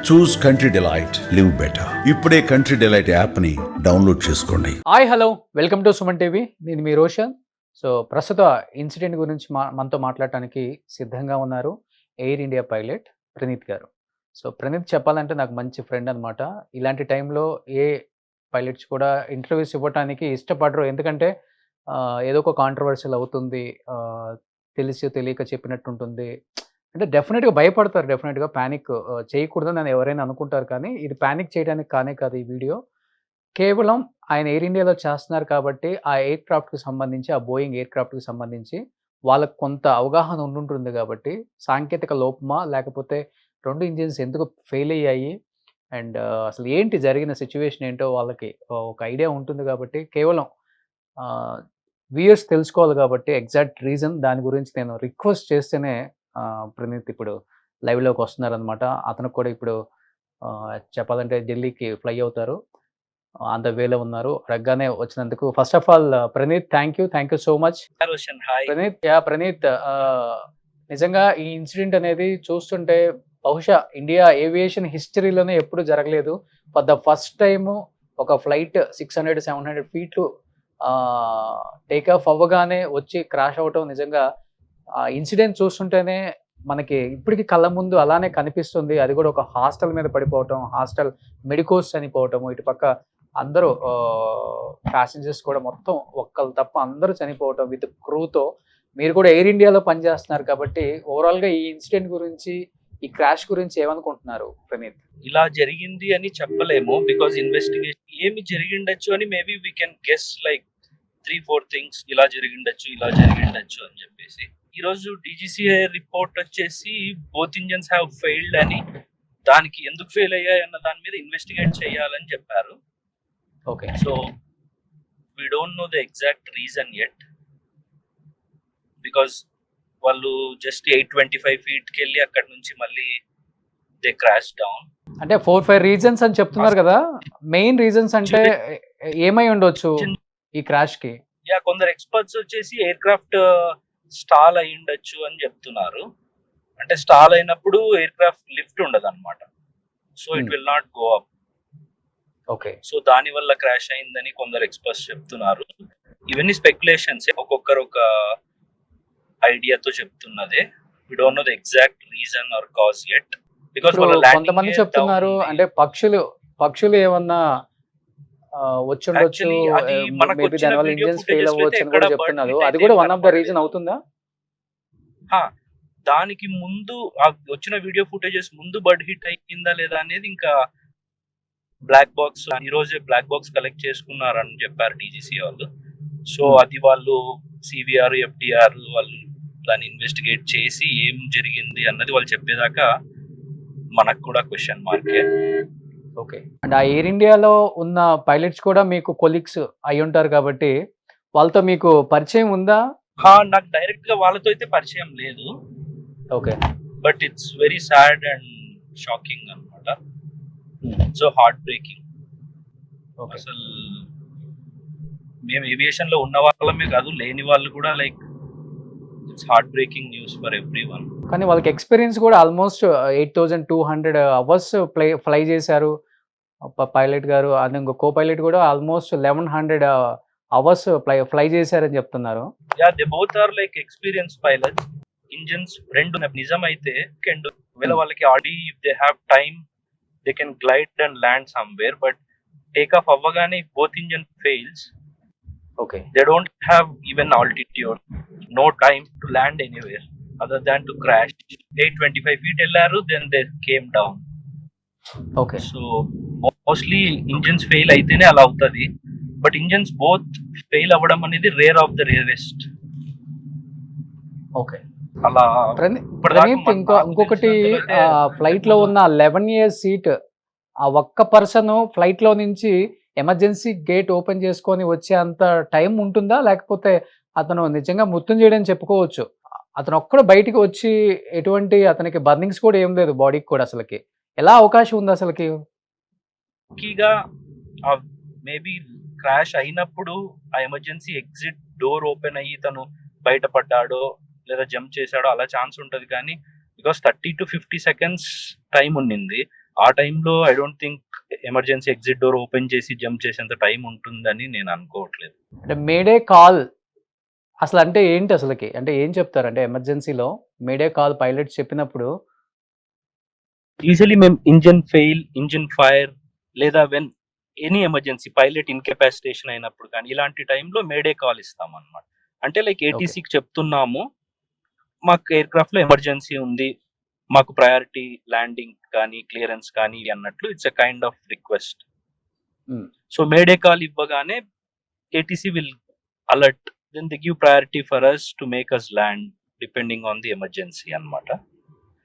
చూస్ country delight, live better. ఇప్పుడే country delight app ని download చేసుకోండి. Hi hello, welcome to Suman TV. నేను మీ Roshan. So ప్రస్తుత ఇన్సిడెంట్ గురించి మనతో మాట్లాడటానికి సిద్ధంగా ఉన్నారు ఎయిర్ ఇండియా పైలట్ ప్రణీత్ గారు. సో ప్రణీత్ చెప్పాలంటే నాకు మంచి ఫ్రెండ్ అనమాట. ఇలాంటి టైంలో ఏ పైలట్స్ కూడా ఇంటర్వ్యూస్ ఇవ్వడానికి ఇష్టపడరు. ఎందుకంటే ఏదో ఒక కాంట్రవర్షియల్ అవుతుంది, తెలిసి తెలియక చెప్పినట్టు ఉంటుంది. అంటే డెఫినెట్‌గా భయపడతారు. డెఫినెట్‌గా ప్యానిక్ చేయకూడదని ఎవరైనా అనుకుంటారు. కానీ ఇది ప్యానిక్ చేయడానికి కానే కాదు ఈ వీడియో. కేవలం ఆయన ఎయిర్ ఇండియాలో చేస్తున్నారు కాబట్టి, ఆ ఎయిర్ క్రాఫ్ట్‌కి సంబంధించి, ఆ బోయింగ్ ఎయిర్ క్రాఫ్ట్‌కి సంబంధించి వాళ్ళకి కొంత అవగాహన ఉండుంటుంది కాబట్టి, సాంకేతిక లోపమా? లేకపోతే 2 ఇంజిన్స్ ఎందుకు ఫెయిల్ అయ్యాయి? అండ్ అసలు ఏంటి జరిగిన సిట్యుయేషన్ ఏంటో వాళ్ళకి ఒక ఐడియా ఉంటుంది కాబట్టి, కేవలం ఆహ్, వ్యూయర్స్ తెలుసుకోవాలి కాబట్టి ఎగ్జాక్ట్ రీజన్ దాని గురించి నేను రిక్వెస్ట్ చేస్తేనే ప్రణీత్ ఇప్పుడు లైవ్‌లోకి వస్తున్నారనమాట. అతనికి కూడా ఇప్పుడు చెప్పాలంటే ఢిల్లీకి ఫ్లై అవుతారు. ఆన్ ద వేలో ఉన్నారు. అడగగానే వచ్చినందుకు first of all Praneeth thank you so much. Roshan hi. Praneeth నిజంగా ఈ ఇన్సిడెంట్ అనేది చూస్తుంటే బహుశా ఇండియా ఏవియేషన్ హిస్టరీలోనే ఎప్పుడు జరగలేదు. ఫర్ ద ఫస్ట్ టైము ఒక ఫ్లైట్ 600, 700 ఫీట్లు టేక్ ఆఫ్ అవ్వగానే వచ్చి క్రాష్ అవ్వటం నిజంగా ఆ ఇన్సిడెంట్ చూస్తుంటేనే మనకి ఇప్పటికి కళ్ళ ముందు అలానే కనిపిస్తుంది. అది కూడా ఒక హాస్టల్ మీద పడిపోవటం, హాస్టల్ మెడికోస్ చనిపోవటము, ఇటుపక్క అందరూ ప్యాసింజర్స్ కూడా మొత్తం ఒక్కళ్ళు తప్ప అందరూ చనిపోవటం విత్ క్రూతో. మీరు కూడా ఎయిర్ ఇండియాలో పనిచేస్తున్నారు కాబట్టి ఓవరాల్‌గా ఈ ఇన్సిడెంట్ గురించి, ఈ క్రాష్ గురించి ఏమనుకుంటున్నారు ప్రణీత్? ఇలా జరిగింది అని చెప్పలేము. బికాజ్ ఇన్వెస్టిగేషన్ ఏమి జరిగిండొచ్చు అని maybe we can guess like 3-4 things ఇలా జరిగిండొచ్చు అని చెప్పేసి. ఈరోజు డీజీసీఏ రిపోర్ట్ వచ్చేసి బోత్ ఇంజన్స్ హ్యావ్ ఫెయిల్డ్ అని, దానికి ఎందుకు ఫెయిల్ అయ్యాయి అన్న దాని మీద ఇన్వెస్టిగేట్ చేయాలని చెప్పారు. Okay. So we don't know the exact reason yet. Because వాళ్ళు జస్ట్ 825 ఫీట్కి వెళ్ళి అక్కడ నుంచి మళ్ళీ దే క్రాష్ డౌన్. అంటే 4-5 రీజన్స్ అని చెప్తున్నారు కదా. మెయిన్ రీజన్స్ అంటే ఏమై ఉండొచ్చు ఈ క్రాష్‌కి? కొందరు ఎక్స్పర్ట్స్ వచ్చేసి ఎయిర్ క్రాఫ్ట్ స్టాల్ అయి ఉండొచ్చు అని చెప్తున్నారు. అంటే స్టాల్ అయినప్పుడు ఎయిర్ క్రాఫ్ట్ లిఫ్ట్ ఉండదు అనమాట. So it will not go up. Okay. So దాని వల్ల క్రాష్ అయిందని కొందరు ఎక్స్పర్ట్స్ చెప్తున్నారు. ఇవన్నీ స్పెక్యులేషన్స్, ఒక్కొక్కరు ఒక ఐడియాతో చెప్తున్నదే. We don't know the exact reason or cause yet. Because కొంతమంది చెప్తున్నారు అంటే పక్షులు ఏమన్నా వచ్చుండొచ్చు, మేబీ దానివల్ల ఇంజిన్స్ ఫెయిల్ అవ్వచ్చు అని కూడా చెప్తున్నారు. అది కూడా వన్ ఆఫ్ ద రీజన్ అవుతుందా? దానికి ముందు వచ్చిన వీడియో ఫుటేజెస్ ముందు బర్డ్ హిట్ అయిందా లేదా అనేది ఇంకా బ్లాక్ బాక్స్, ఈ రోజే బ్లాక్ బాక్స్ కలెక్ట్ చేసుకున్నారని చెప్పారు డీజీసీ వాళ్ళు. సో అది వాళ్ళు సివిఆర్, ఎఫ్డిఆర్ వాళ్ళు దాన్ని ఇన్వెస్టిగేట్ చేసి ఏం జరిగింది అన్నది వాళ్ళు చెప్పేదాకా మనకు కూడా క్వశ్చన్ మార్కే. ఓకే. అండ్ ఆ ఎయిర్ ఇండియాలో ఉన్న పైలట్స్ కూడా మీకు కొలీగ్స్ అయి ఉంటారు కాబట్టి వాళ్ళతో మీకు పరిచయం ఉందా? నాకు డైరెక్ట్ గా వాళ్ళతో అయితే పరిచయం లేదు. Okay. But it's very sad and shocking అన్నమాట. So heartbreaking. అసలు మేము ఏవియేషన్ లో ఉన్న వాళ్ళమే కాదు, లేని వాళ్ళు కూడా like it's heartbreaking news for everyone. కానీ వాళ్ళకి ఎక్స్పీరియన్స్ కూడా ఆల్మోస్ట్ 8200 అవర్స్ ఫ్లై చేశారు పైలట్ గారు. అది ఇంకో కో పైలట్ కూడా ఆల్మోస్ట్ 1100 అవర్స్ ఫ్లై చేశారని చెప్తున్నారు. They both are like experience pilots. Engines రెండు నిజమైతే వాళ్ళకి ఆడి if they have time they can glide and land somewhere. But take off అవ్వగానే both engine fails. Okay. They don't have even altitude, no time to land anywhere other than to crash. 825 feet ellaru, then they came down. Okay. So mostly engines fail aitene ala avutadi, but engines both fail avadam anedi rare of the rarest. Okay. అలా ప్రణీత్ ఇంకొకటి flight లో ఉన్న 11 years seat, ఆ ఒక్క person flight లో నుంచి emergency gate open చేసుకొని వచ్చే అంత టైం ఉంటుందా? లేకపోతే అతను నిజంగా మృత్యుంజయుడని చెప్పుకోవచ్చు? అతను ఒక్కడు బయటికి వచ్చి ఎటువంటి అతనికి బర్నింగ్స్ కూడా ఏం లేదు బాడీకి కూడా. అసలుకి ఎలా అవకాశం ఉంది అసలుకి? మేబీ క్రాష్ అయినప్పుడు ఆ ఎమర్జెన్సీ ఎగ్జిట్ డోర్ ఓపెన్ అయ్యి తను బయటపడ్డాడో లేదా జంప్ చేశాడో అలా ఛాన్స్ ఉంటది. కానీ బికాస్ 30 to 50 seconds టైం ఉండింది, ఆ టైంలో I don't think emergency exit door open చేసి జంప్ చేసేంత టైం ఉంటుందని నేను అనుకోవట్లేదు. అంటే మేడే కాల్ అసలు అంటే ఏంటి అసలకి? అంటే ఏం చెప్తారు? అంటే ఎమర్జెన్సీలో మేడే కాల్ పైలట్స్ చెప్పినప్పుడు యూజువల్లీ మేము ఇంజిన్ ఫెయిల్, ఇంజిన్ ఫైర్ లేదా వెన్ ఎనీ ఎమర్జెన్సీ పైలట్ ఇన్కెపాసిటేషన్ అయినప్పుడు కానీ ఇలాంటి టైంలో మేడే కాల్ ఇస్తాం అన్నమాట. అంటే లైక్ ఏటీసీకి చెప్తున్నాము, మాకు ఎయిర్ క్రాఫ్ట్ లో ఎమర్జెన్సీ ఉంది, మాకు ప్రయారిటీ ల్యాండింగ్ కానీ క్లియరెన్స్ కానీ అన్నట్లు it's a kind of request. Hmm. So mayday call ఇవ్వగానే ATC will alert, then they give priority for us to make us land depending on the emergency అన్నమాట.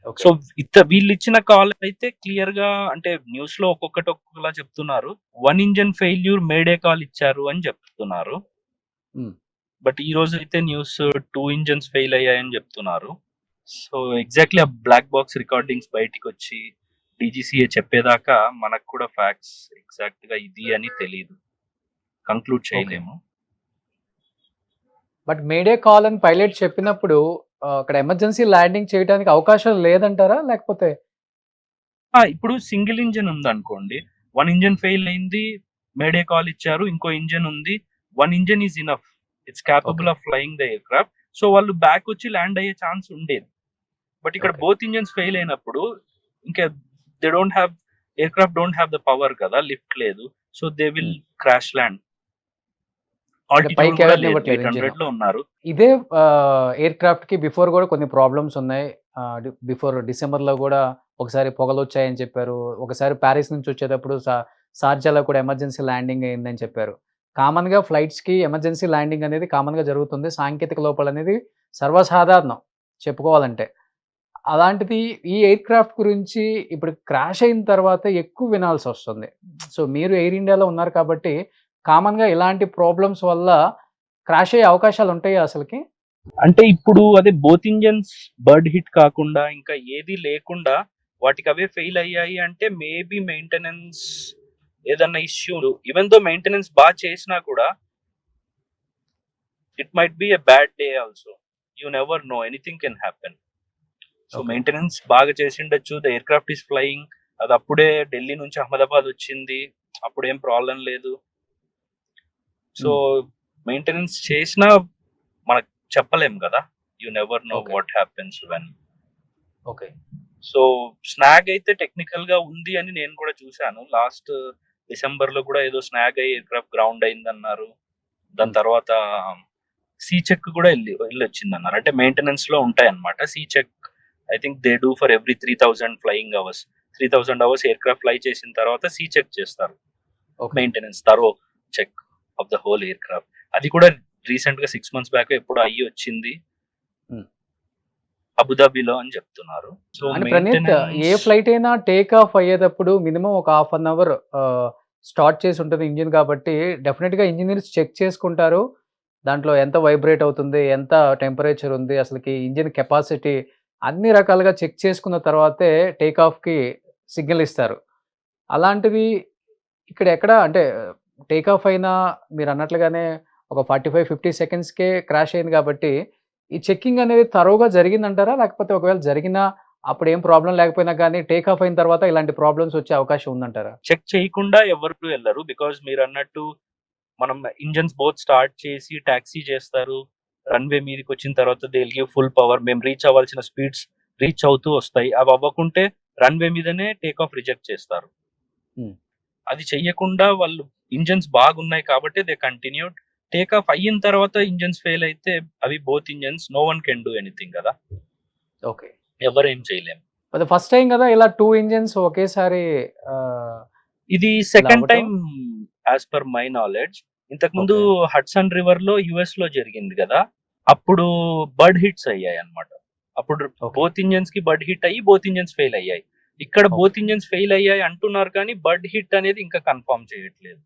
Okay. So వీళ్ళు ఇచ్చిన call అయితే clear గా అంటే news లో ఒక్కొక్కలా చెప్తున్నారు. 1 ఇంజన్ ఫెయిల్యూర్ మేడే కాల్ ఇచ్చారు అని చెప్తున్నారు. హ్మ్. బట్ ఈ రోజు అయితే న్యూస్ 2 ఇంజన్స్ ఫెయిల్ అయ్యాయని చెప్తున్నారు. సో ఎగ్జాక్ట్లీ ఆ బ్లాక్ బాక్స్ రికార్డింగ్స్ బయటికి వచ్చి డీజీసీఏ చెప్పేదాకా మనకు కూడా ఫ్యాక్ట్స్ ఎగ్జాక్ట్ గా ఇది అని తెలియదు, కంక్లూడ్ చేయలేము. బట్ మేడే కాల్ అని పైలట్ చెప్పినప్పుడు అక్కడ ఎమర్జెన్సీ ల్యాండింగ్ చేయడానికి అవకాశం లేదంటారా? లేకపోతే ఇప్పుడు సింగిల్ ఇంజన్ ఉంది అనుకోండి, 1 ఇంజన్ ఫెయిల్ అయింది, మేడే కాల్ ఇచ్చారు, ఇంకో ఇంజన్ ఉంది, 1 engine is enough, it's capable of flying the air craft. So వాళ్ళు బ్యాక్ వచ్చి ల్యాండ్ అయ్యే ఛాన్స్ ఉండేది. బట్ ఇక్కడ బోత్ ఇంజన్స్ ఫెయిల్ అయినప్పుడు ఇంకా they don't have, air craft don't have the power కదా, లిఫ్ట్ లేదు, so they will crash land. పైకి ఎగరనివ్వట్లేదు engine. 800 లో ఉన్నారు. ఇదే ఎయిర్ క్రాఫ్ట్ కి బిఫోర్ కూడా కొన్ని ప్రాబ్లమ్స్ ఉన్నాయి. బిఫోర్ డిసెంబర్లో కూడా ఒకసారి పొగలు వచ్చాయని చెప్పారు. ఒకసారి ప్యారిస్ నుంచి వచ్చేటప్పుడు షార్జాలో కూడా ఎమర్జెన్సీ ల్యాండింగ్ అయిందని చెప్పారు. కామన్గా ఫ్లైట్స్కి ఎమర్జెన్సీ ల్యాండింగ్ అనేది కామన్గా జరుగుతుంది. సాంకేతిక లోపాలు అనేది సర్వసాధారణం చెప్పుకోవాలంటే. అలాంటిది ఈ ఎయిర్ క్రాఫ్ట్ గురించి ఇప్పుడు క్రాష్ అయిన తర్వాత ఎక్కువ వినాల్సి వస్తుంది. సో మీరు ఎయిర్ ఇండియాలో ఉన్నారు కాబట్టి కామన్గా ఇలాంటి ప్రాబ్లమ్స్ వల్ల క్రాష్ అయ్యే అవకాశాలు ఉంటాయా అసలుకి? అంటే ఇప్పుడు అదే బోత్ ఇంజన్స్ బర్డ్ హిట్ కాకుండా ఇంకా ఏది లేకుండా వాటికి అవే ఫెయిల్ అయ్యాయి అంటే మేబీ మెయింటెనెన్స్ ఏదన్నా ఇష్యూ, ఈవెన్ దో మెయింటెనెన్స్ బాగా చేసినా కూడా it might be a bad day also, you never know, anything can happen. So maintenance బాగా చేసిండొచ్చు, the aircraft is flying, అది అప్పుడే ఢిల్లీ నుంచి అహ్మదాబాద్ వచ్చింది, అప్పుడేం ప్రాబ్లం లేదు. సో మెయింటెనెన్స్ చేసినా మనకు చెప్పలేం కదా, you never know what happens when. Okay. So snag అయితే టెక్నికల్ గా ఉంది అని నేను కూడా చూశాను. లాస్ట్ డిసెంబర్ లో కూడా ఏదో స్నాగ్ అయ్యి ఎయిర్ క్రాఫ్ట్ గ్రౌండ్ అయింది అన్నారు. దాని తర్వాత సీ చెక్ కూడా వెళ్ళి వచ్చింది అన్నారు. అంటే మెయింటెనెన్స్ లో ఉంటాయి అన్నమాట C check. I think they do for every 3000 flying hours. 3000 hours aircraft fly చేసిన తర్వాత సీ చెక్ చేస్తారు, maintenance thorough check of the whole aircraft. అది కూడా రీసెంట్ గా 6 months బ్యాక్ ఎప్పుడు అయ్యి వచ్చింది అబుదాబిలో అని చెప్తున్నారు. సో ప్రణీత్, ఏ ఫ్లైట్ అయినా టేక్ ఆఫ్ అయ్యేటప్పుడు మినిమం ఒక 1/2 hour స్టార్ట్ చేసి ఉంటుంది ఇంజిన్ కాబట్టి డెఫినెట్గా ఇంజనీర్స్ చెక్ చేసుకుంటారు. దాంట్లో ఎంత వైబ్రేట్ అవుతుంది, ఎంత టెంపరేచర్ ఉంది, అసలుకి ఇంజిన్ కెపాసిటీ అన్ని రకాలుగా చెక్ చేసుకున్న తర్వాతే టేక్ ఆఫ్కి సిగ్నల్ ఇస్తారు. అలాంటిది ఇక్కడ ఎక్కడ అంటే టేక్ ఆఫ్ అయినా మీరు అన్నట్లుగానే ఒక 45-50 సెకండ్స్కే క్రాష్ అయింది కాబట్టి ఈ చెక్కింగ్ అనేది తరోగా జరిగిందంటారా? లేకపోతే ఒకవేళ జరిగినా అప్పుడు ఏం ప్రాబ్లం లేకపోయినా కానీ టేక్ ఆఫ్ అయిన తర్వాత ఇలాంటి ప్రాబ్లమ్స్ వచ్చే అవకాశం ఉందంటారా? చెక్ చేయకుండా ఎవరు వెళ్ళరు, బికాజ్ మీరు అన్నట్టు మనం ఇంజన్స్ బోత్ స్టార్ట్ చేసి టాక్సీ చేస్తారు, రన్వే మీదకి వచ్చిన తర్వాత they will give full power, మేము రీచ్ అవ్వాల్సిన స్పీడ్స్ రీచ్ అవుతూ వస్తాయి. అవి అవ్వకుంటే రన్వే మీదనే టేక్ ఆఫ్ రిజెక్ట్ చేస్తారు. అది చెయ్యకుండా వాళ్ళు ఇంజన్స్ బాగున్నాయి కాబట్టి దే కంటిన్యూడ్. టేక్ ఆఫ్ అయిన తర్వాత ఇంజన్స్ ఫెయిల్ అయితే అవి both engines, no one can do anything కదా. ఓకే, ఎవరేం చేయలేము. అది ఫస్ట్ టైం కదా ఇలా 2 ఇంజన్స్ ఒకేసారి ఇది second time as per my knowledge. ఇంతకు ముందు హడ్సన్ రివర్ లో యుఎస్ లో జరిగింది కదా, అప్పుడు బర్డ్ హిట్స్ అయ్యాయి అన్నమాట. అప్పుడు బోత్ ఇంజన్స్ కి బర్డ్ హిట్ అయ్యి బోత్ ఇంజన్స్ ఫెయిల్ అయ్యాయి. ఇక్కడ బోత్ ఇంజన్స్ ఫెయిల్ అయ్యాయి అంటున్నారు కానీ బర్డ్ హిట్ అనేది ఇంకా కన్ఫర్మ్ చేయట్లేదు.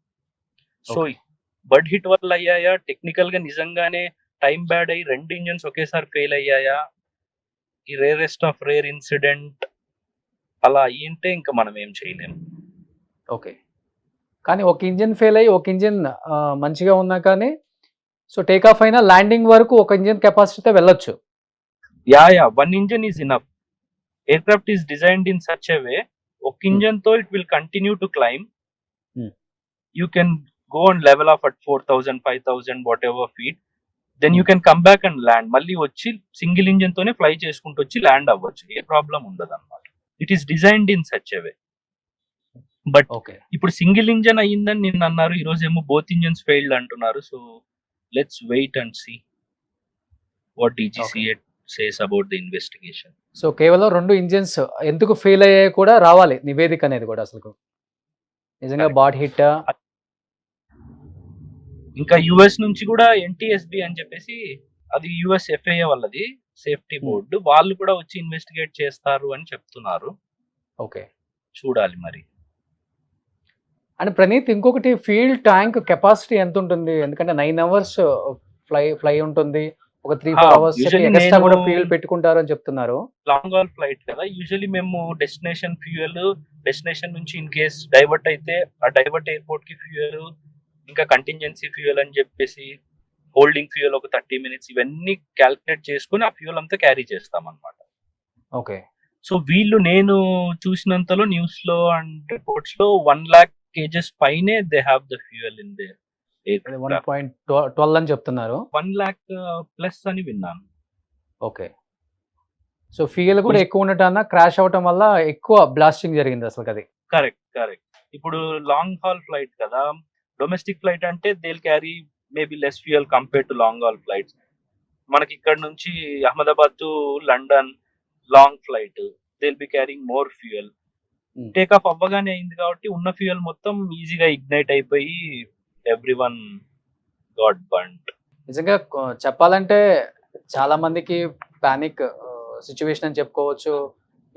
సో బర్డ్ హిట్ వల్ల అయ్యాయా, టెక్నికల్ గా నిజంగానే టైం బ్యాడ్ అయ్యి 2 ఇంజన్స్ ఒకేసారి ఫెయిల్ అయ్యాయా, ఈ రేరెస్ట్ ఆఫ్ రేర్ ఇన్సిడెంట్ అలా అయ్యింటే ఇంకా మనం ఏం చేయలేము. ఓకే, కానీ ఒక ఇంజిన్ ఫెయిల్ అయ్యి ఒక ఇంజిన్ మంచిగా ఉన్నా కానీ సో టేక్ ఆఫ్ అయినా ల్యాండింగ్ వరకు ఒక ఇంజిన్ కెపాసిటీతో వెళ్ళొచ్చు. Yeah 1 engine is enough. Aircraft is designed in such a way ఒక ఇంజన్ తో it will continue to climb. Hmm. You can go and level up at 4,000, 5,000, whatever feet. Then you can come back and land. మళ్ళీ వచ్చి single engine తోనే fly చేసుకుంటూ వచ్చి land అవ్వచ్చు, ఏ problem ఉండదు అనమాట. It is designed in such a way. But okay. ఇప్పుడు single engine అయ్యిందని నిన్న అన్నారు, ఈ రోజు ఏమో బోత్ ఇంజన్స్ ఫెయిల్డ్ అంటున్నారు. So let's wait and see what DGCA says about the investigation. So కేవలం 2 ఇంజిన్స్ ఎందుకు ఫెయిల్ అయ్యాయి కూడా రావాలి నివేదిక అనేది కూడా అసలు నిజంగా Correct. Bad hit. ఇంకా యుఎస్ నుంచి కూడా NTSB అని చెప్పేసి, అది US FAA వాళ్ళది సేఫ్టీ బోర్డు, వాళ్ళు కూడా వచ్చి ఇన్వెస్టిగేట్ చేస్తారు అని చెప్తున్నారు. ఓకే. చూడాలి మరి. అండ్ ప్రణీత్, ఇంకొకటి ఫీల్డ్ ట్యాంక్ కెపాసిటీ ఎంత ఉంటుంది? ఎందుకంటే 9 అవర్స్ ఫ్లై ఉంటుంది, ఒక 3-4 అవర్స్ usually ఎక్స్ట్రా కూడా నేను- ఫ్యూయల్ పెట్టుకుంటారు అని చెప్తున్నారు. లాంగ్ హాల్ ఫ్లైట్ కదా, యూజువల్లీ మేము డెస్టినేషన్ నుంచి ఇన్ కేస్ డైవర్ట్ అయితే ఆ డైవర్ట్ ఎయిర్పోర్ట్ కి ఫ్యూయల్, ఇంకా కంటింజెన్సీ ఫ్యూయల్ అని చెప్పేసి హోల్డింగ్ ఫ్యూయల్ ఒక 30 minutes, ఇవన్నీ క్యాల్కులేట్ చేసుకుని ఆ ఫ్యూయల్ అంతా క్యారీ చేస్తాం అనమాట. ఓకే. సో వీళ్ళు నేను చూసినంతలో న్యూస్ లో అండ్ రిపోర్ట్స్ లో 1 lakh kgs పైనే they have the fuel in they aircraft. 1.12 అని చెప్తున్నారు. 1 lakh ప్లస్ అని విన్నాను. ఓకే. సో ఫ్యూయల్ కూడా ఎక్కువ ఉండటం, క్రాష్ అవటం వల్ల ఎక్కువ బ్లాస్టింగ్ జరిగింది అసలు అది. కరెక్ట్. ఇప్పుడు లాంగ్ హాల్ ఫ్లైట్ కదా, డొమెస్టిక్ ఫ్లైట్ అంటే they carry maybe less fuel compare to long hall flights. మనకి ఇక్కడ నుంచి Ahmedabad to London long flight, they be carrying more fuel. Take off అవ్వగానే అయింది కాబట్టి ఉన్న ఫ్యూయల్ మొత్తం ఈజీగా ఇగ్నైట్ అయిపోయి ఎవ్రీవన్ గాట్ బర్న్డ్. నిజంగా చెప్పాలంటే చాలా మందికి పానిక్ సిచ్యువేషన్ అని చెప్పుకోవచ్చు.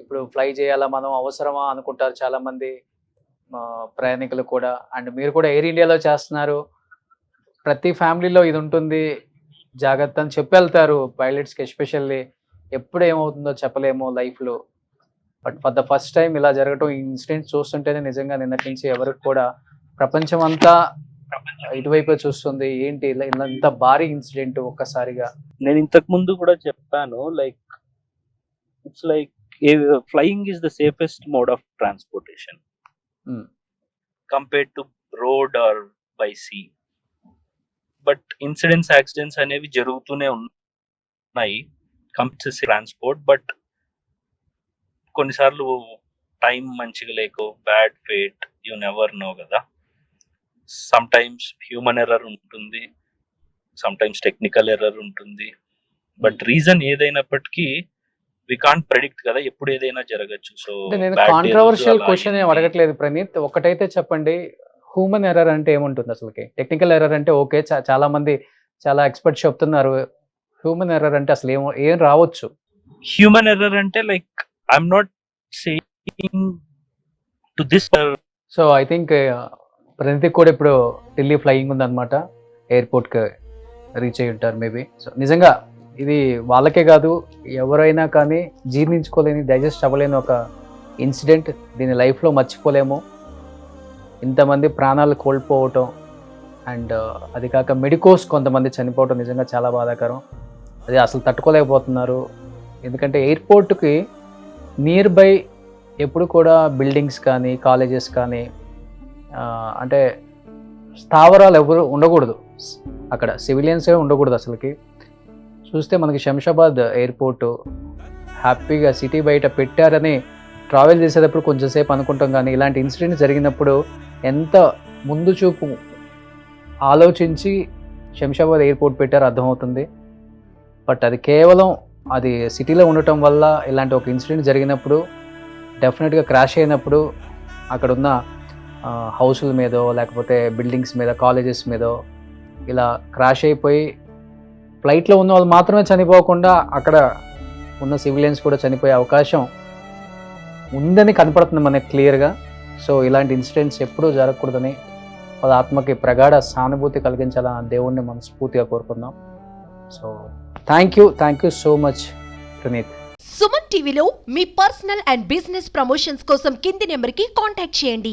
ఇప్పుడు ఫ్లై చేయాలా మనం, అవసరమా అనుకుంటారు చాలా మంది ప్రయాణికులు కూడా. అండ్ మీరు కూడా ఎయిర్ ఇండియాలో చేస్తున్నారు, ప్రతి ఫ్యామిలీలో ఇది ఉంటుంది, జాగ్రత్త అని చెప్పి వెళ్తారు పైలట్స్కి. ఎస్పెషల్లీ ఎప్పుడు ఏమవుతుందో చెప్పలేము లైఫ్లో. But for the first time ఇలా జరగటం, ఈ ఇన్సిడెంట్ చూస్తుంటేనే నిజంగా నిన్నటి నుంచి ఎవరికి కూడా ప్రపంచం అంతా ఇటువైపే చూస్తుంది. ఏంటి ఇలా ఇంత భారీ ఇన్సిడెంట్ ఒక్కసారిగా. నేను ఇంతకు ముందు కూడా చెప్పాను, like it's like flying is the safest mode of transportation compared to road or by sea. But accidents అనేవి జరుగుతూనే ఉన్నాయి కంపల్సరీ ట్రాన్స్పోర్ట్. బట్ కొన్నిసార్లు టైం మంచిగా లేకో, bad fate, you never know కదా. సమ్ టైమ్స్ హ్యూమన్ ఎర్రర్ ఉంటుంది, sometimes technical error ఉంటుంది. But reason ఏదైనప్పటికీ వి కాంట్ ప్రెడిక్ట్ కదా, ఎప్పుడు ఏదైనా జరగచ్చు. సో నేను కాంట్రవర్షియల్ క్వశ్చన్ ఏం అడగట్లేదు ప్రణీత్, ఒకటైతే చెప్పండి, హ్యూమన్ ఎర్రర్ అంటే ఏముంటుంది అసలుకి? టెక్నికల్ ఎర్రర్ అంటే ఓకే, చాలా మంది చాలా ఎక్స్పర్ట్స్ చెప్తున్నారు. హ్యూమన్ ఎర్రర్ అంటే అసలు ఏం రావచ్చు? హ్యూమన్ ఎర్రర్ అంటే like I'm not saying to this. So I think Praneeth కూడా ఇప్పుడు ఢిల్లీ ఫ్లయింగ్ ఉందన్నమాట, ఎయిర్పోర్ట్కి రీచ్ అయ్యి ఉంటారు మేబీ. సో నిజంగా ఇది వాళ్ళకే కాదు, ఎవరైనా కానీ జీర్ణించుకోలేని, డైజెస్ట్ అవ్వలేని ఒక ఇన్సిడెంట్. దీని లైఫ్లో మర్చిపోలేము. ఇంతమంది ప్రాణాలు కోల్పోవటం అండ్ అది కాక మెడికోస్ కొంతమంది చనిపోవటం నిజంగా చాలా బాధాకరం. అది అసలు తట్టుకోలేకపోతున్నారు. ఎందుకంటే ఎయిర్పోర్ట్కి నియర్ బై ఎప్పుడు కూడా బిల్డింగ్స్ కానీ, కాలేజెస్ కానీ, అంటే స్థావరాలు ఎవరు ఉండకూడదు అక్కడ, సివిలియన్సే ఉండకూడదు అసలుకి. చూస్తే మనకి శంషాబాద్ ఎయిర్పోర్టు హ్యాపీగా సిటీ బయట పెట్టారని ట్రావెల్ చేసేటప్పుడు కొంచెంసేపు అనుకుంటాం, కానీ ఇలాంటి ఇన్సిడెంట్ జరిగినప్పుడు ఎంత ముందు చూపు ఆలోచించి శంషాబాద్ ఎయిర్పోర్ట్ పెట్టారో అర్థమవుతుంది. బట్ అది కేవలం అది సిటీలో ఉండటం వల్ల ఇలాంటి ఒక ఇన్సిడెంట్ జరిగినప్పుడు, డెఫినెట్గా క్రాష్ అయినప్పుడు అక్కడ ఉన్న హౌసుల మీదో లేకపోతే బిల్డింగ్స్ మీద, కాలేజెస్ మీదో ఇలా క్రాష్ అయిపోయి ఫ్లైట్లో ఉన్న వాళ్ళు మాత్రమే చనిపోకుండా అక్కడ ఉన్న సివిలియన్స్ కూడా చనిపోయే అవకాశం ఉందని కనపడుతుంది మనకి క్లియర్గా. సో ఇలాంటి ఇన్సిడెంట్స్ ఎప్పుడూ జరగకూడదని వాళ్ళ ఆత్మకి ప్రగాఢ సానుభూతి కలిగించాలని దేవుణ్ణి మనస్ఫూర్తిగా కోరుకుందాం. So thank you so much Praneeth. Suman టీవీలో మీ పర్సనల్ అండ్ బిజినెస్ ప్రమోషన్స్ కోసం కింది నెంబర్కి కాంటాక్ట్ చేయండి.